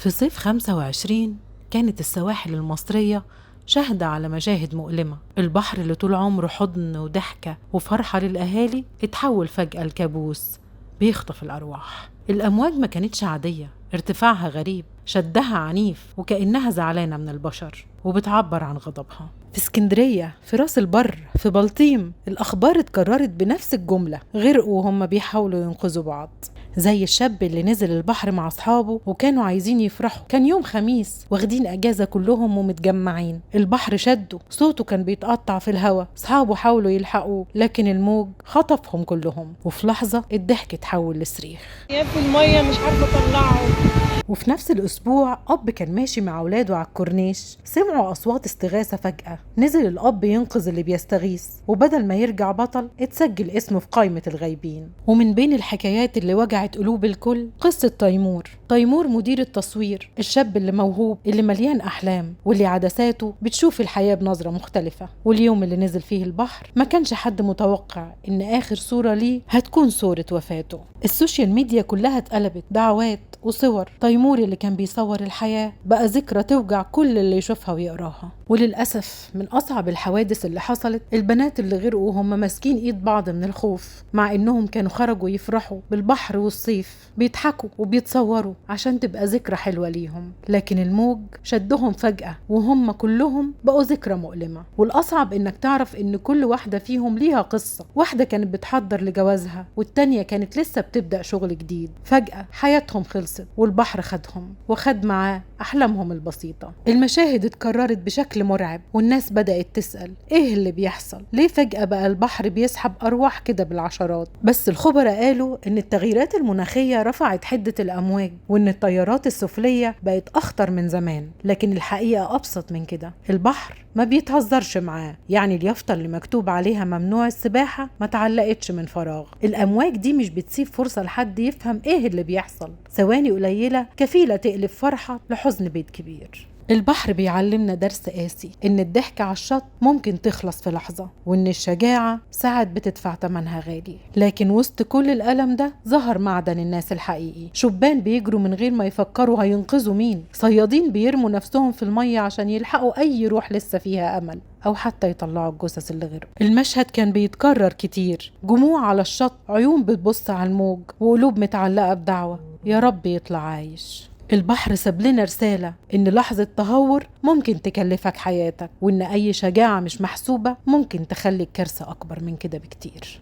في صيف 25 كانت السواحل المصرية شاهدة على مشاهد مؤلمة. البحر اللي طول عمره حضن وضحكة وفرحة للأهالي اتحول فجأة لكابوس بيخطف الأرواح. الأمواج ما كانتش عادية، ارتفاعها غريب، شدها عنيف وكأنها زعلانة من البشر وبتعبر عن غضبها. في اسكندرية، في راس البر، في بلطيم، الأخبار اتكررت بنفس الجملة: غرقوا وهم بيحاولوا ينقذوا بعض. زي الشاب اللي نزل البحر مع أصحابه وكانوا عايزين يفرحوا، كان يوم خميس واخدين أجازة كلهم ومتجمعين. البحر شده، صوته كان بيتقطع في الهوا، أصحابه حاولوا يلحقوه لكن الموج خطفهم كلهم، وفي لحظة الضحك اتحول لصريخ: يا في المية مش عارفة أطلعه. وفي نفس الأسبوع أب كان ماشي مع أولاده على الكورنيش، سمعوا أصوات استغاثة فجأة. نزل الأب ينقذ اللي بيستغيث، وبدل ما يرجع بطل اتسجل اسمه في قائمة الغايبين. ومن بين الحكايات اللي وجعت قلوب الكل قصة تيمور مدير التصوير، الشاب اللي موهوب، اللي مليان أحلام، واللي عدساته بتشوف الحياة بنظرة مختلفة. واليوم اللي نزل فيه البحر ما كانش حد متوقع إن آخر صورة ليه هتكون صورة وفاته. السوشيال ميديا كلها اتقلبت دعوات وصور. تيمور اللي كان بيصور الحياة بقى ذكرى توجع كل اللي يشوفها ويقراها. وللأسف من أصعب الحوادث اللي حصلت البنات اللي غرقوا وهم ماسكين إيد بعض من الخوف، مع إنهم كانوا خرجوا يفرحوا بالبحر والصيف، بيضحكوا وبيتصوروا عشان تبقى ذكرى حلوة ليهم، لكن الموج شدهم فجأة وهم كلهم بقوا ذكرى مؤلمة. والأصعب إنك تعرف إن كل واحدة فيهم ليها قصة. واحدة كانت بتحضر لجوازها، والتانية كانت لسه بتبدأ شغل جديد. فجأة حياتهم خلصت والبحر خدهم وخد معاه أحلامهم البسيطة. المشاهد اتكررت بشكل مرعب، والناس بدأت تسأل إيه اللي بيحصل؟ ليه فجأة بقى البحر بيسحب أرواح كده بالعشرات؟ بس الخبراء قالوا إن التغييرات المناخية رفعت حدة الأمواج، وإن التيارات السفلية بقت أخطر من زمان. لكن الحقيقة أبسط من كده، البحر ما بيتهزرش معاه. يعني اليافطة اللي مكتوب عليها ممنوع السباحة ما تعلقتش من فراغ. الأمواج دي مش بتسيب فرصة لحد يفهم إيه اللي بيحصل. ثواني قليلة كفيلة تقلب فرحة لحزن بيت كبير. البحر بيعلمنا درس قاسي، إن الضحكة على الشط ممكن تخلص في لحظة، وإن الشجاعة ساعات بتدفع ثمنها غالي. لكن وسط كل الألم ده ظهر معدن الناس الحقيقي. شبان بيجروا من غير ما يفكروا هينقذوا مين، صيادين بيرموا نفسهم في المية عشان يلحقوا أي روح لسه فيها أمل، أو حتى يطلعوا الجثث اللي غيرهم. المشهد كان بيتكرر كتير: جموع على الشط، عيون بتبص على الموج، وقلوب متعلقة بدعوة يا رب يطلع عايش. البحر ساب لنا رسالة: إن لحظة تهور ممكن تكلفك حياتك، وإن أي شجاعة مش محسوبة ممكن تخلي الكارثة أكبر من كده بكتير.